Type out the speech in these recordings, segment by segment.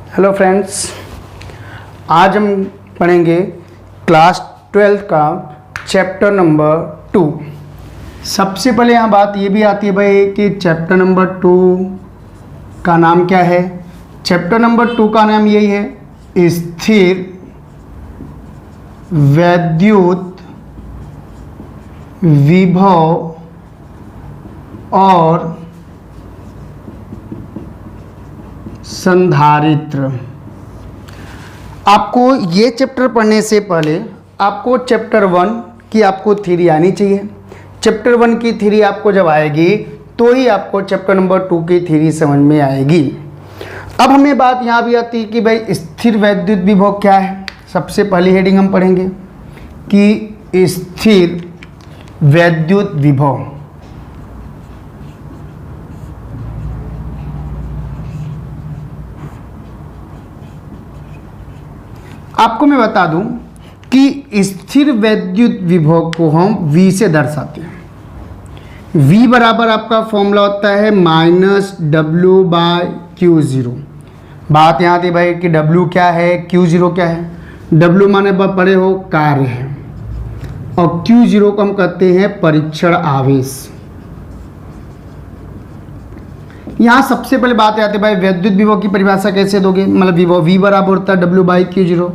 Hello friends, आज हम पढ़ेंगे क्लास 12 का चैप्टर नंबर 2। सबसे पहले यहाँ बात ये भी आती है भाई कि चैप्टर नंबर 2 का नाम क्या है। चैप्टर नंबर 2 का नाम यही है, स्थिर वैद्युत विभव और संधारित्र। आपको ये चैप्टर पढ़ने से पहले आपको चैप्टर 1 की आपको थ्योरी आनी चाहिए। चैप्टर 1 की थ्योरी आपको जब आएगी तो ही आपको चैप्टर नंबर 2 की थ्योरी समझ में आएगी। अब हमें बात यहाँ भी आती है कि भाई स्थिर वैद्युत विभव क्या है। सबसे पहली हेडिंग हम पढ़ेंगे कि स्थिर वैद्युत विभव। आपको मैं बता दूं कि स्थिर वैद्युत विभव को हम V से दर्शाते हैं। V बराबर आपका फॉर्मूला होता है -W/Q0। बात यहाँ थी भाई कि W क्या है, Q0 क्या है। W माने पढ़े हो कार्य है और Q0 को हम कहते हैं परीक्षण आवेश। यहाँ सबसे पहले बात आती है भाई वैद्युत विभव की परिभाषा कैसे दोगे। मतलब विभव V बराबर होता है W/Q0,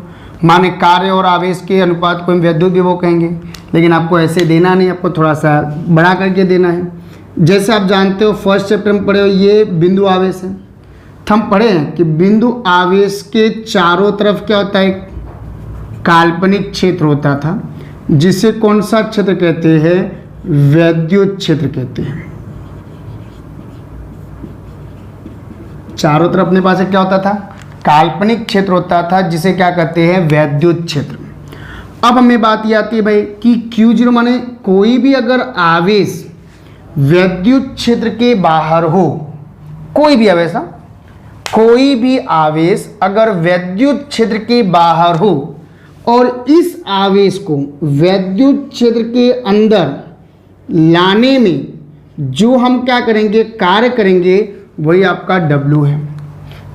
माने कार्य और आवेश के अनुपात को हम वैद्युत विभव कहेंगे। लेकिन आपको ऐसे देना नहीं, आपको थोड़ा सा बड़ा करके देना है। जैसे आप जानते हो फर्स्ट चैप्टर में पढ़े हो, ये बिंदु आवेश है। तो हम पढ़े हैं कि बिंदु आवेश के चारों तरफ क्या होता है, काल्पनिक क्षेत्र होता था, जिसे कौन सा क्षेत्र कहते हैं, वैद्युत क्षेत्र कहते हैं। चारों तरफ अपने पास क्या होता था, काल्पनिक क्षेत्र होता था, जिसे क्या कहते हैं, वैद्युत क्षेत्र। अब हमें बात ये आती है भाई कि Q0 माने कोई भी अगर आवेश वैद्युत क्षेत्र के बाहर हो, कोई भी आवेश, कोई भी आवेश अगर वैद्युत क्षेत्र के बाहर हो और इस आवेश को वैद्युत क्षेत्र के अंदर लाने में जो हम क्या करेंगे, कार्य करेंगे, वही आपका W है।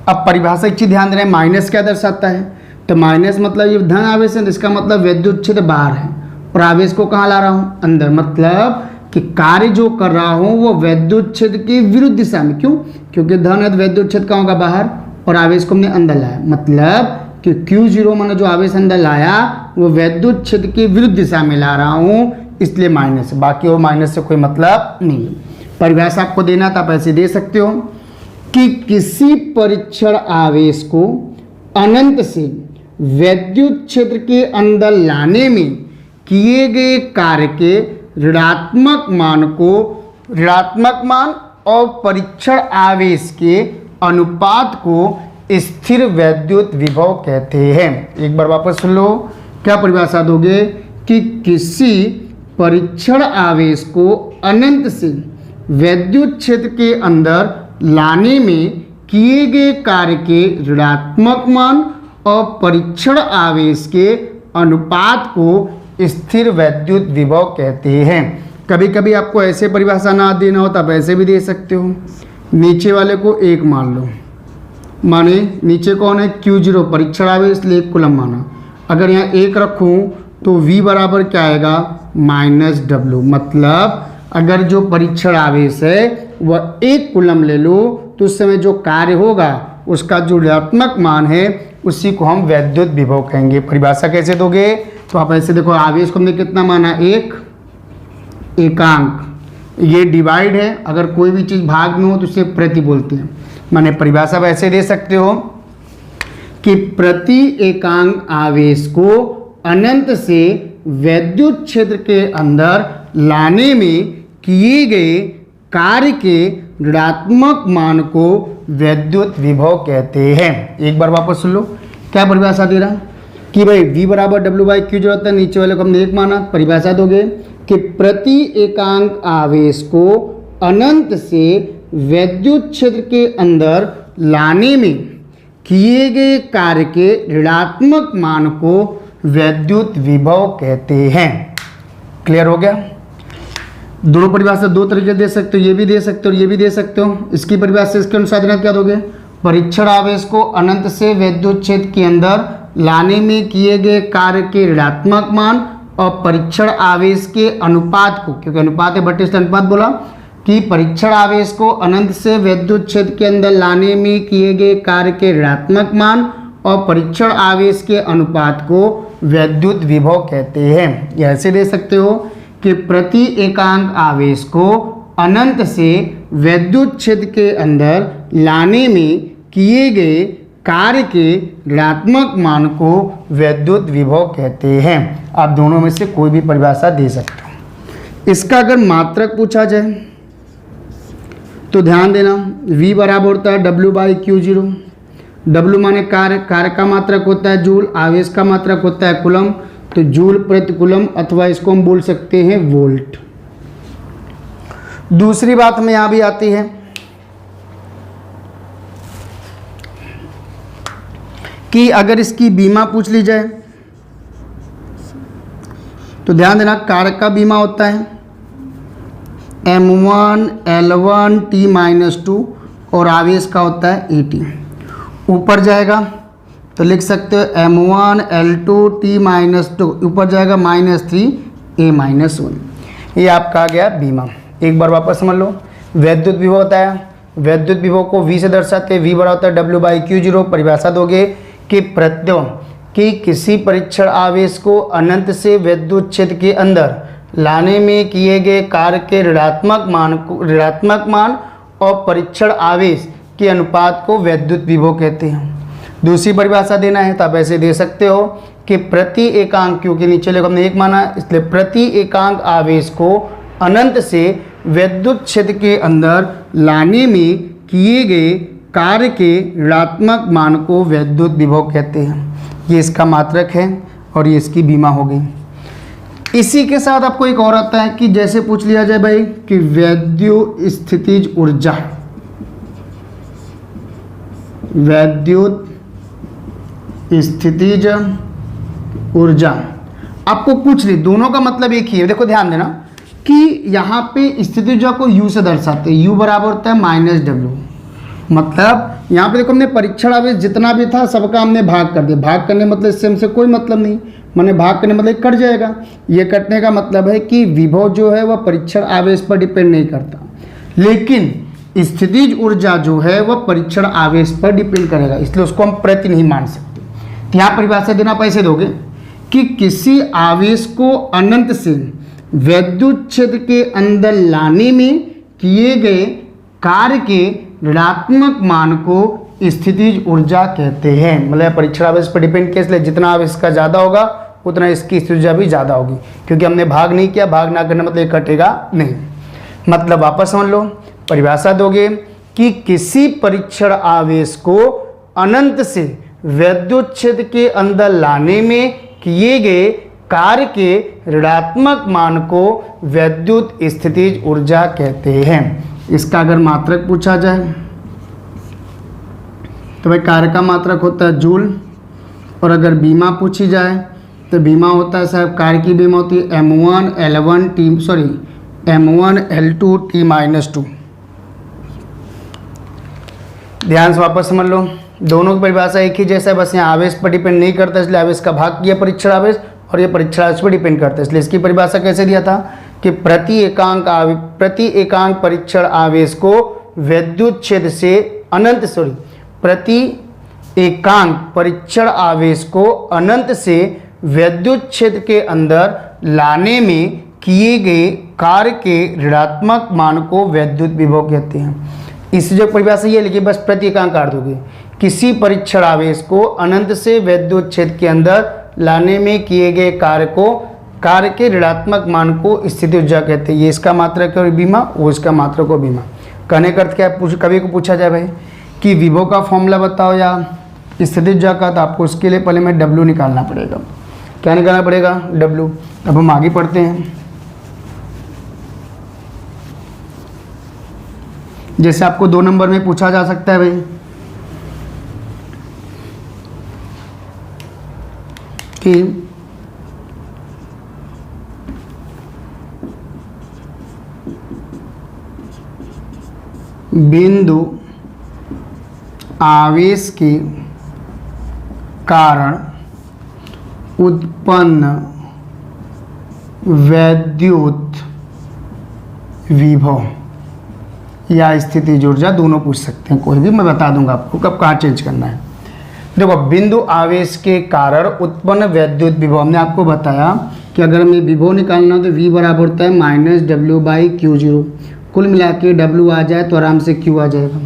अब परिभाषा एक चीज ध्यान देना है, माइनस क्या दर्शाता है, तो माइनस मतलब ये धन आवेश है, इसका मतलब वैद्युत क्षेत्र बाहर है और आवेश को कहाँ ला रहा हूँ, अंदर। मतलब कि कार्य जो कर रहा हूँ वो वैद्युत क्षेत्र की विरुद्ध दिशा में। क्यों? क्योंकि धन है तो वैद्युत क्षेत्र कहाँ होगा, बाहर, और आवेश को हमने अंदर लाया। मतलब कि Q0 मैंने जो आवेश अंदर लाया वो वैद्युत क्षेत्र की विरुद्ध दिशा में ला रहा हूँ, इसलिए माइनस। बाकी वो माइनस से कोई मतलब नहीं है। परिभाषा आपको देना था, आप ऐसे दे सकते हो कि किसी परीक्षण आवेश को अनंत से वैद्युत क्षेत्र के अंदर लाने में किए गए कार्य के ऋणात्मक मान और परीक्षण आवेश के अनुपात को स्थिर वैद्युत विभव कहते हैं। एक बार वापस सुन लो, क्या परिभाषा दोगे कि किसी परीक्षण आवेश को अनंत से वैद्युत क्षेत्र के अंदर लाने में किए गए कार्य के ऋणात्मक मान और परीक्षण आवेश के अनुपात को स्थिर वैद्युत विभव कहते हैं। कभी कभी आपको ऐसे परिभाषा ना देना हो तो आप ऐसे भी दे सकते हो। नीचे वाले को 1 मान लो, माने नीचे कौन है, Q0 परीक्षण आवेश, इसलिए 1 कूलम माना। अगर यहाँ 1 रखूँ तो V बराबर क्या आएगा, -W। मतलब अगर जो परीक्षण आवेश है वह 1 कूलम ले लो तो उस समय जो कार्य होगा उसका जो ऋणात्मक मान है उसी को हम वैद्युत विभव कहेंगे। परिभाषा कैसे दोगे, तो आप ऐसे देखो, आवेश को हमने कितना माना, 1 एकांक, ये डिवाइड है, अगर कोई भी चीज़ भाग में हो तो उसे प्रति बोलते हैं। माने परिभाषा वैसे दे सकते हो कि प्रति एकांक आवेश को अनंत से वैद्युत क्षेत्र के अंदर लाने में किए गए कार्य के ऋणात्मक मान को वैद्युत विभव कहते हैं। एक बार वापस सुन लो, क्या परिभाषा दे रहा कि भाई V बराबर W/Q जो होता है, नीचे वाले को हमने 1 माना। परिभाषा दोगे कि प्रति एकांक आवेश को अनंत से वैद्युत क्षेत्र के अंदर लाने में किए गए कार्य के ऋणात्मक मान को वैद्युत विभव कहते हैं। क्लियर हो गया? दोनों परिभाषा 2 तरीके दे सकते हो, ये भी दे सकते हो और ये भी दे सकते हो। इसकी परिभाषा इसके अनुसार देना क्या दोगे, परीक्षण आवेश को अनंत से विद्युत क्षेत्र के अंदर लाने में किए गए कार्य के ऋणात्मक मान और परीक्षण आवेश के अनुपात को, क्योंकि अनुपात है बटे अनुपात बोला, कि परीक्षण आवेश को अनंत से विद्युत क्षेत्र के अंदर लाने में किए गए कार्य के ऋणात्मक मान और परीक्षण आवेश के अनुपात को विद्युत विभव कहते हैं। ऐसे दे सकते हो कि प्रति एकांक आवेश को अनंत से विद्युत क्षेत्र के अंदर लाने में किए गए कार्य के ऋणात्मक मान को विद्युत विभव कहते हैं। आप दोनों में से कोई भी परिभाषा दे सकते हो। इसका अगर मात्रक पूछा जाए तो ध्यान देना, V बराबर होता है W/Q0। W माने कार्य, कार्य का मात्रक होता है जूल, आवेश का मात्रक होता है कूलम, तो जूल प्रति कूलम अथवा इसको हम बोल सकते हैं वोल्ट। दूसरी बात हमें यहां भी आती है कि अगर इसकी बीमा पूछ ली जाए तो ध्यान देना, कार्य का बीमा होता है M1 L1 T-2 और आवेश का होता है AT। ऊपर जाएगा तो लिख सकते हो M1 L2 T-2, ऊपर जाएगा -3 A-1। ये आपका आ गया बीमा। एक बार वापस समझ लो, विद्युत विभव होता है, विद्युत विभव को V से दर्शाते हैं, V बराबर होता है W/Q0। परिभाषा दोगे कि प्रत्ययों कि किसी परीक्षण आवेश को अनंत से विद्युत क्षेत्र के अंदर लाने में किए गए कार्य के ऋणात्मक मान और परीक्षण आवेश के अनुपात को विद्युत विभव कहते हैं। दूसरी परिभाषा देना है तो आप ऐसे दे सकते हो कि प्रति एकांक, क्योंकि नीचे लेकर हमने एक माना इसलिए प्रति एकांक आवेश को अनंत से विद्युत क्षेत्र के अंदर लाने में किए गए कार्य के ऋणात्मक मान को विद्युत विभव कहते हैं। ये इसका मात्रक है और ये इसकी बीमा हो गई। इसी के साथ आपको एक और आता है कि जैसे पूछ लिया जाए भाई कि विद्युत स्थितिज ऊर्जा, विद्युत स्थितिज ऊर्जा आपको पूछ ली, दोनों का मतलब एक ही है। देखो ध्यान देना कि यहाँ पे स्थितिज ऊर्जा को U से दर्शाते हैं, U बराबर होता है -W। मतलब यहाँ पे देखो हमने परीक्षण आवेश जितना भी था सबका हमने भाग कर दिया। भाग करने मतलब इससे हमसे कोई मतलब नहीं, मैंने भाग करने मतलब कट जाएगा। ये कटने का मतलब है कि विभव जो है वह परीक्षण आवेश पर डिपेंड नहीं करता, लेकिन स्थितिज ऊर्जा जो है वह परीक्षण आवेश पर डिपेंड करेगा, इसलिए उसको हम प्रति नहीं मान सकते। तो यहाँ परिभाषा देना पैसे दोगे कि किसी आवेश को अनंत से विद्युत क्षेत्र के अंदर लाने में किए गए कार्य के ऋणात्मक मान को स्थितिज ऊर्जा कहते हैं। मतलब परीक्षण आवेश पर डिपेंड किया, इसलिए जितना आवेश का ज़्यादा होगा उतना इसकी स्थितिज ऊर्जा भी ज़्यादा होगी, क्योंकि हमने भाग नहीं किया। भाग ना करने मतलब कटेगा नहीं। मतलब वापस समझ लो, परिभाषा दोगे कि किसी परीक्षण आवेश को अनंत से विद्युत क्षेत्र के अंदर लाने में किए गए कार्य के ऋणात्मक मान को विद्युत स्थितिज ऊर्जा कहते हैं। इसका अगर मात्रक पूछा जाए तो भाई कार्य का मात्रक होता है जूल, और अगर बीमा पूछी जाए तो बीमा होता है साहब, कार्य की बीमा होती है M1 L2 T-2। ध्यान से वापस समझ लो, दोनों की परिभाषा एक ही जैसा है, बस यहाँ आवेश पर डिपेंड नहीं करता, इसलिए आवेश का भाग किया परीक्षण आवेश, और ये परीक्षण आवेश पर डिपेंड करता है। इसलिए इसकी परिभाषा कैसे दिया था कि प्रति एकांक परीक्षण आवेश को विद्युत क्षेत्र से प्रति एकांक परीक्षण आवेश को अनंत से विद्युत क्षेत्र के अंदर लाने में किए गए कार्य के ऋणात्मक मान को विद्युत विभव कहते हैं। इस जो परिभाषा ये लिखिए, बस प्रति एकांक काट दोगे। किसी परीक्षण आवेश को अनंत से विद्युत क्षेत्र के अंदर लाने में किए गए कार्य के ऋणात्मक मान को स्थितिज ऊर्जा कहते हैं। ये इसका मात्रक है और बीमा, वो इसका मात्रक और बीमा। कहने का अर्थ क्या है, कभी को पूछा जाए भाई कि विभव का फॉर्मूला बताओ या स्थितिज ऊर्जा का, तो आपको उसके लिए पहले मैं W निकालना पड़ेगा। क्या निकालना पड़ेगा? W। अब हम आगे पढ़ते हैं। जैसे आपको 2 नंबर में पूछा जा सकता है भाई कि बिंदु आवेश के कारण उत्पन्न वैद्युत विभव या स्थितिज ऊर्जा, दोनों पूछ सकते हैं, कोई भी मैं बता दूंगा आपको कब कहाँ चेंज करना है। देखो, बिंदु आवेश के कारण उत्पन्न वैद्युत विभव, हमने आपको बताया कि अगर हमें विभव निकालना हो तो V बराबर होता है -W/Q0। कुल मिला के W आ जाए तो आराम से Q आ जाएगा।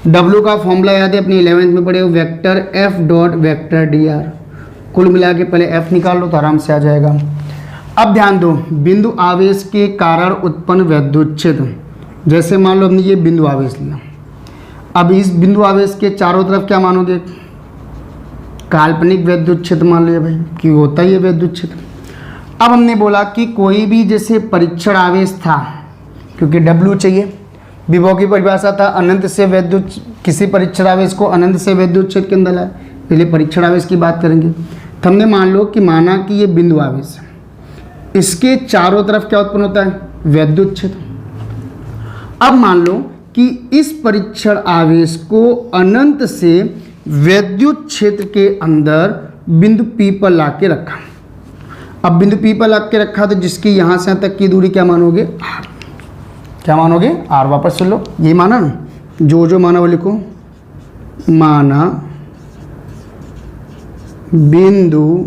W का फॉर्मूला याद है, अपनी 11th में पढ़े हो, vector F dot vector dr। कुल मिला के पहले F निकाल लो तो आराम से आ जाएगा। अब ध्यान दो, बिंदु आवेश के कारण उत्पन्न वैद्युत क्षेत्र, जैसे मान लो हमने ये बिंदु आवेश लिया, अब इस बिंदु आवेश के चारों तरफ क्या मानोगे, काल्पनिक वैद्युत क्षेत्र मान लिया भाई, कि होता ही है वैद्युत क्षेत्र। अब हमने बोला कि कोई भी जैसे परीक्षण आवेश था, क्योंकि W चाहिए, विभव की परिभाषा था अनंत से वैद्युत, किसी परीक्षण आवेश को अनंत से वैद्युत क्षेत्र के अंदर लाए, पहले परीक्षण आवेश की बात करेंगे। तो हमने मान लो कि माना कि ये बिंदु आवेश है, इसके चारों तरफ क्या उत्पन्न होता है, वैद्युत क्षेत्र। अब मान लो कि इस परीक्षण आवेश को अनंत से वैद्युत क्षेत्र के अंदर बिंदु P पर ला के रखा। अब बिंदु P पर ला के रखा तो जिसकी यहाँ से तक की दूरी क्या मानोगे, R। क्या मानोगे, R। वापस सुन लो, ये माना ना, जो माना वो लिखो। माना बिंदु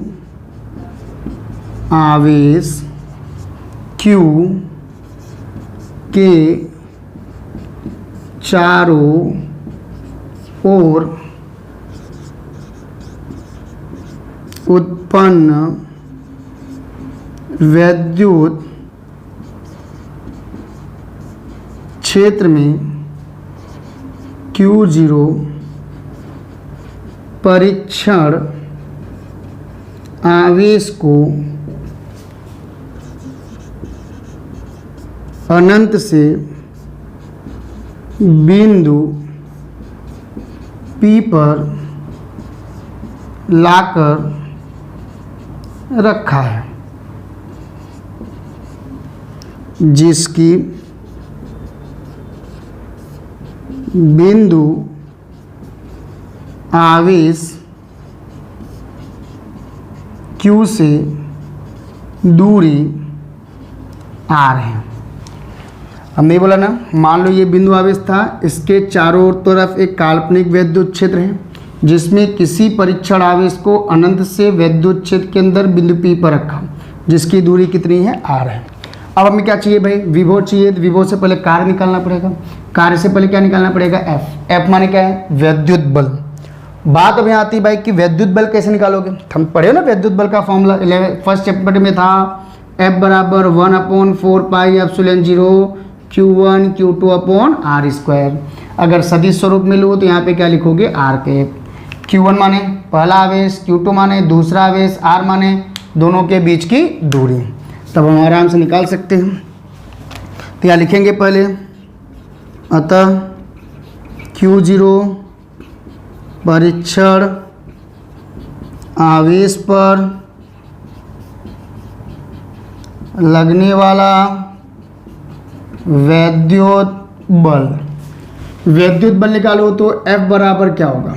आवेश Q के चारों ओर उत्पन्न वैद्युत क्षेत्र में Q0 परीक्षण आवेश को अनंत से बिंदु P पर लाकर रखा है, जिसकी बिंदु आवेश Q से दूरी R है। हमने बोला ना, मान लो ये बिंदु आवेश था, इसके चारों तरफ एक काल्पनिक वैद्युत क्षेत्र है, जिसमें किसी परीक्षण आवेश को अनंत से वैद्युत क्षेत्र के अंदर बिंदु P पर रखा, जिसकी दूरी कितनी है, R है। अब हमें क्या चाहिए भाई, विभव चाहिए, तो विभव से पहले कार्य निकालना पड़ेगा। कार्य से पहले क्या निकालना पड़ेगा, F। F माने क्या है, वैद्युत बल। बात अब यहाँ आती है भाई कि वैद्युत बल कैसे निकालोगे, हम पढ़े हो ना वैद्युत बल का फॉर्मूला, 1st चैप्टर में था, F बराबर 1/4πε0 Q1 Q2/R²। अगर सदिश स्वरूप में लो तो यहाँ पे क्या लिखोगे, R के। Q1 माने पहला आवेश, Q2 माने दूसरा आवेश, R माने दोनों के बीच की दूरी। तब हम आराम से निकाल सकते हैं। तो यहाँ लिखेंगे पहले, अतः Q0 परीक्षण आवेश पर लगने वाला वैद्युत बल। वैद्युत बल निकालो तो F बराबर क्या होगा,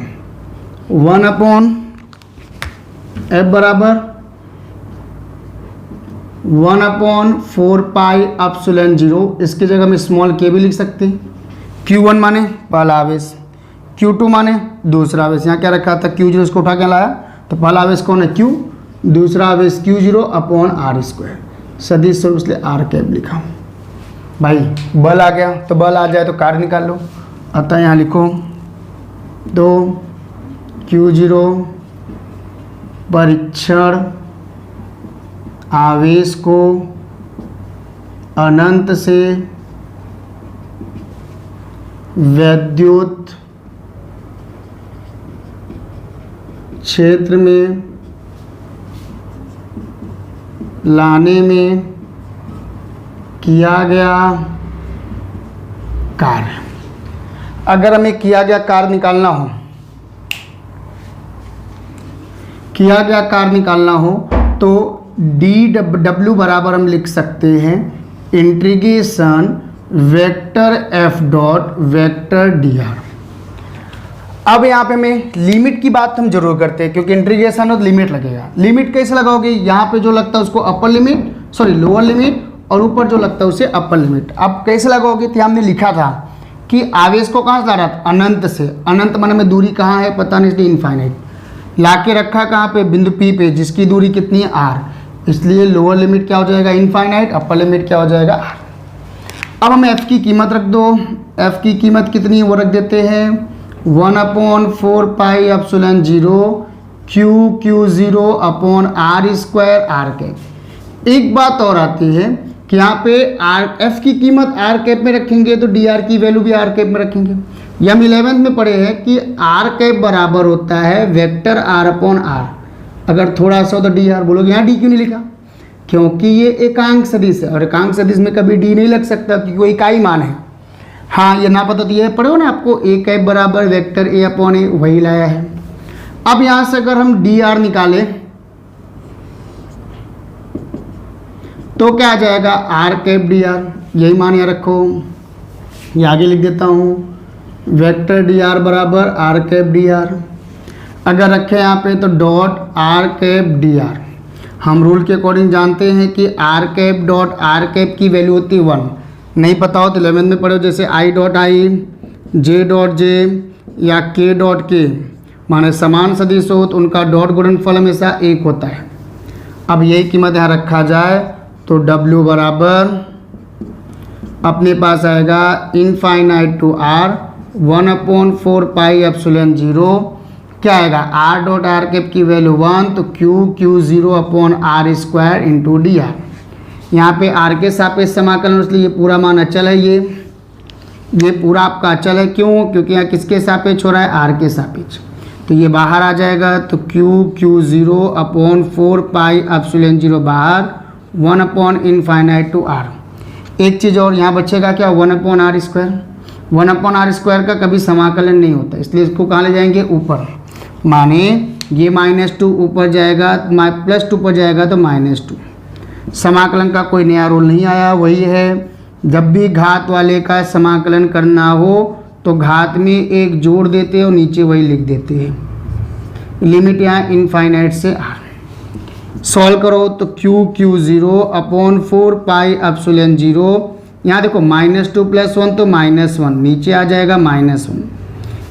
1/F बराबर 1/4πε0। इसकी जगह हम स्मॉल k भी लिख सकते हैं। Q1 माने पहला आवेश, Q2 माने दूसरा आवेश। यहाँ क्या रखा था, Q0 इसको उठा के लाया, तो पहला आवेश कौन है, Q, दूसरा आवेश Q0/R²। सदिश स्वरूप इसलिए R कैप लिखा। भाई बल आ गया, तो बल आ जाए तो कार्य निकाल लो। अतः यहाँ लिखो, तो Q0 परीक्षण आवेश को अनंत से वैद्युत क्षेत्र में लाने में किया गया कार्य। अगर हमें किया गया कार्य निकालना हो, तो dW बराबर हम लिख सकते हैं integration vector F dot vector dr। अब यहाँ पे मैं लिमिट की बात हम जरूर करते हैं, क्योंकि इंटीग्रेशन हो तो लिमिट लगेगा। लिमिट कैसे लगाओगे, यहाँ पे जो लगता है उसको upper limit, sorry lower limit, और ऊपर जो लगता है उसे अपर लिमिट। अब कैसे लगाओगे, तो हमने लिखा था कि आवेश को कहाँ से ला रहा था, अनंत से। अनंत माने में दूरी कहाँ है पता नहीं, इसलिए इनफाइनाइट ला के रखा कहाँ पे, बिंदु पी पे, जिसकी दूरी कितनी है आर, इसलिए लोअर लिमिट क्या हो जाएगा इनफाइनाइट, अपर लिमिट क्या हो जाएगा आर। अब हम एफ की कीमत रख दो, एफ की कीमत कितनी है वो रख देते हैं 1/4πε0 Q0 upon r square r cap. एक बात और आती है कि यहाँ पे आर एफ की कीमत आर कैप में रखेंगे तो डी आर की वैल्यू भी आर कैप में रखेंगे। ये हम 11th में पढ़े हैं कि आर कैप बराबर होता है वेक्टर आर अपॉन आर। अगर थोड़ा सा हो तो डी आर बोलोगे, यहाँ डी क्यों नहीं लिखा, क्योंकि ये एकांक सदिश है और एकांक सदिश में कभी डी नहीं लग सकता क्योंकि वो इकाई मान है। हाँ ये ना पता तो ये पढ़ो ना आपको, ए कैप बराबर वेक्टर ए अपॉन ए, वही लाया है। अब यहाँ से अगर हम डी आर निकालें तो क्या आ जाएगा आर कैप डी आर, यही मान यहाँ रखो, ये आगे लिख देता हूँ वेक्टर डी आर बराबर आर कैप डी आर। अगर रखें यहाँ पे तो dot r cap d r. हम रूल के अकॉर्डिंग जानते हैं कि r cap dot r cap की वैल्यू होती है 1। नहीं पता हो तो 11th में पढ़ो, जैसे I dot I, J dot J या के डॉट के, माने समान सदिश हो तो उनका डॉट गुणनफल हमेशा 1 होता है। अब यही कीमत यहाँ रखा जाए तो W बराबर अपने पास आएगा इनफाइनाइट टू R 1/4πε0 क्या आएगा आर डॉट आर कैप की वैल्यू 1 तो Q0 upon r square into d r. यहाँ पे आर के सापेक्ष समाकलन, इसलिए ये पूरा मान अचल है, ये पूरा आपका अचल है। क्यों, क्योंकि यहाँ किसके सापेक्ष हो रहा है आर के सापेक्ष, तो ये बाहर आ जाएगा तो Q0 अपॉन 4πε0 बाहर 1/इनफाइनाइट टू आर। एक चीज़ और यहाँ बचेगा क्या 1/आर स्क्वायर। 1/आर स्क्वायर का कभी समाकलन नहीं होता, इसलिए इसको कहाँ ले जाएंगे ऊपर, माने ये -2 ऊपर जाएगा, +2 पर जाएगा तो -2। समाकलन का कोई नया रूल नहीं आया, वही है जब भी घात वाले का समाकलन करना हो तो घात में एक जोड़ देते हैं और नीचे वही लिख देते हैं। लिमिट यहाँ इनफाइनाइट से आर। सॉल्व करो तो Q0 अपॉन 4πε0, यहाँ देखो -2 + 1 तो -1, नीचे आ जाएगा -1।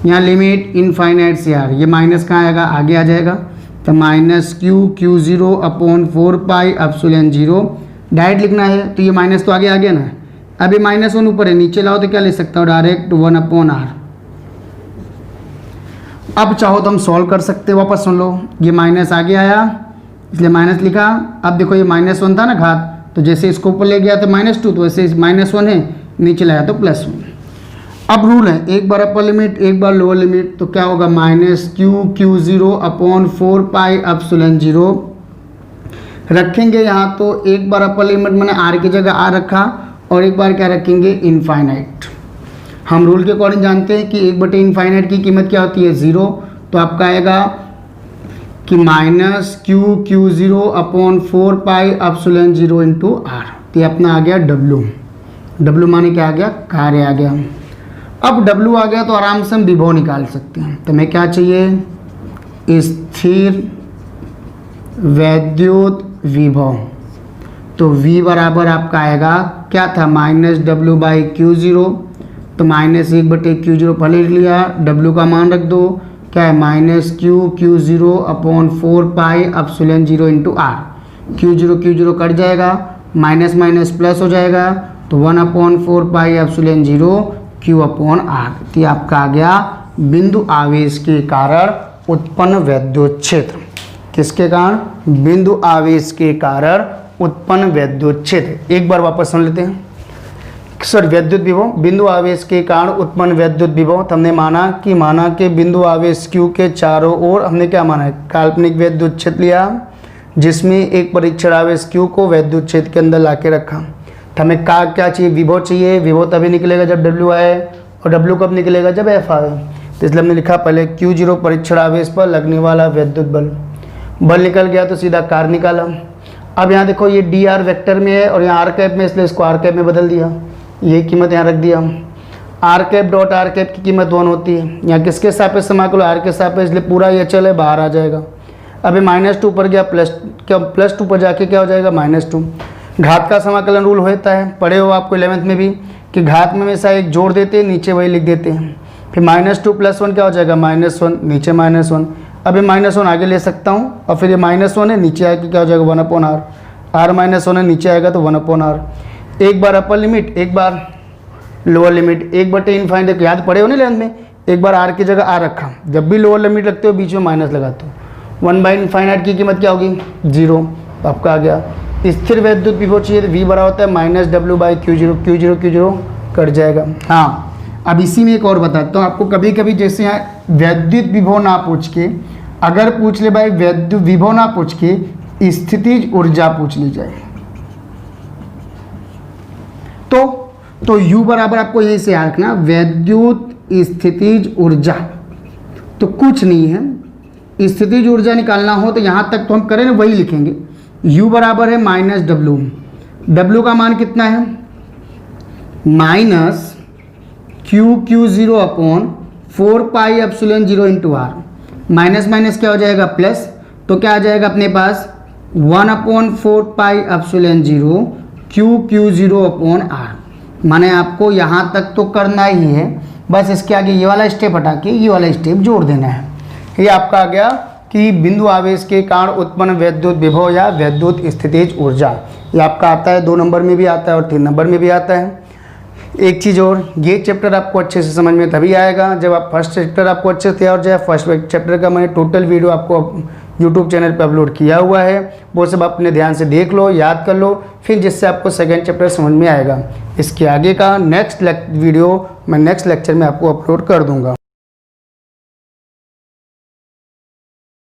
यहाँ लिमिट इनफाइनाइट से आर, ये माइनस कहाँ आएगा आगे आ जाएगा, तो -Q0 अपॉन 4πε0 डायरेक्ट लिखना है तो ये माइनस तो आगे आ गया ना। अभी -1 ऊपर है, नीचे लाओ तो क्या ले सकता हूँ डायरेक्ट 1/r। अब चाहो तो हम सॉल्व कर सकते हैं, वापस सुन लो, ये माइनस आगे आया इसलिए माइनस लिखा। अब देखो ये -1 था ना घात, तो जैसे इसको ऊपर ले गया तो -2, तो वैसे -1 है, नीचे लाया तो +1। अब रूल है एक बार अपर लिमिट एक बार लोअर लिमिट, तो क्या होगा -Q0 अपॉन 4πε0 रखेंगे यहाँ, तो एक बार अपर लिमिट मैंने आर की जगह आर रखा और एक बार क्या रखेंगे इनफाइनाइट। हम रूल के अकॉर्डिंग जानते हैं कि 1/इनफाइनाइट की कीमत क्या होती है 0, तो आपका आएगा कि -Q0 अपॉन 4πε0 इंटू आर। तो ये अपना आ गया W माने क्या आ गया कार्य आ गया। अब W आ गया तो आराम से हम विभव निकाल सकते हैं। तो हमें क्या चाहिए स्थिर वैद्युत विभव, तो V बराबर आपका आएगा क्या था -W/Q0, तो -1/Q0 पहले लिख लिया, W का मान रख दो क्या है -Q0 upon 4πε0 into r. Q0 cut जाएगा, माइनस माइनस प्लस हो जाएगा, तो 1/4πε0 Q/r। तो आपका आ गया बिंदु आवेश के कारण उत्पन्न वैद्युत क्षेत्र। किसके कारण, बिंदु आवेश के कारण उत्पन्न वैद्युत क्षेत्र। एक बार वापस सुन लेते हैं, सर वैद्युत विभव, बिंदु आवेश के कारण उत्पन्न वैद्युत विभव। तो हमने माना कि बिंदु आवेश Q के चारों ओर हमने क्या माना है काल्पनिक वैद्युत क्षेत्र लिया, जिसमें एक परीक्षण आवेश Q को वैद्युत क्षेत्र के अंदर लाके रखा। तो हमें क्या चाहिए विभव चाहिए, विभव तभी निकलेगा जब W आए, और W कब निकलेगा जब F आए। तो इसलिए हमने लिखा पहले Q0 परीक्षण आवेश पर लगने वाला वैद्युत बल निकल गया तो सीधा कार्य निकाला। अब यहाँ देखो ये dr वेक्टर में है और यहाँ r कैप में, इसलिए इसको r कैप में बदल दिया, ये कीमत यहाँ रख दिया। R cap dot r cap की कीमत 1 होती है। यहाँ किसके सापेक्ष समाकल, आर के सापेक्ष, इसलिए पूरा ये अचल है, बाहर आ जाएगा। अभी -2 पर गया, +2 पर जाके क्या हो जाएगा, -2। घात का समाकलन रूल होता है, पढ़े हो आपको 11th में भी, कि घात में हमेशा एक जोड़ देते हैं, नीचे वही लिख देते हैं। फिर -2 + 1 क्या हो जाएगा, -1, नीचे -1। अभी -1 आगे ले सकता हूँ, और फिर ये -1 है, नीचे आके क्या हो जाएगा, 1/r। r -1 है, नीचे आएगा तो 1/r। एक बार अपर लिमिट, एक बार लोअर लिमिट, 1/∞ याद पड़े हो ना 11th में, एक बार r की जगह r रखा, जब भी लोअर लिमिट रखते हो बीच में माइनस लगाते हो। 1/∞ की कीमत क्या होगी, 0, आपका आ गया। स्थिर वैद्युत विभव चाहिए तो v बराबर होता है -w/q0, Q0 कट जाएगा। हाँ, अब इसी में एक और बताता हूँ आपको, कभी कभी जैसे यहाँ वैद्युत विभव ना पूछ के, अगर पूछ ले भाई वैद्युत विभव ना पूछ के स्थितिज ऊर्जा पूछ ली जाए तो U बराबर आपको यही से याद रखना, वैद्युत स्थितिज ऊर्जा तो कुछ नहीं है। स्थितिज ऊर्जा निकालना हो तो यहाँ तक तो हम करें ना, वही लिखेंगे। U बराबर है -W, W का मान कितना है, -QQ0/4πε0 माइनस माइनस क्या हो जाएगा, प्लस, तो क्या आ जाएगा अपने पास 1/4πε0 QQ0/r। माने आपको यहाँ तक तो करना ही है, बस इसके आगे ये वाला स्टेप हटा के ये वाला स्टेप जोड़ देना है। ये आपका आ गया कि बिंदु आवेश के कारण उत्पन्न वैद्युत विभव या वैद्युत स्थितिज ऊर्जा। ये आपका आता है 2 नंबर में भी आता है और 3 नंबर में भी आता है। एक चीज़ और, ये चैप्टर आपको अच्छे से समझ में तभी आएगा जब आप फर्स्ट चैप्टर आपको अच्छे से तैयार हो जाए। फर्स्ट चैप्टर का मैंने टोटल वीडियो आपको यूट्यूब चैनल पे अपलोड किया हुआ है, वो सब अपने ध्यान से देख लो, याद कर लो, फिर जिससे आपको सेकंड चैप्टर समझ में आएगा। इसके आगे का नेक्स्ट वीडियो मैं नेक्स्ट लेक्चर में आपको अपलोड कर दूंगा।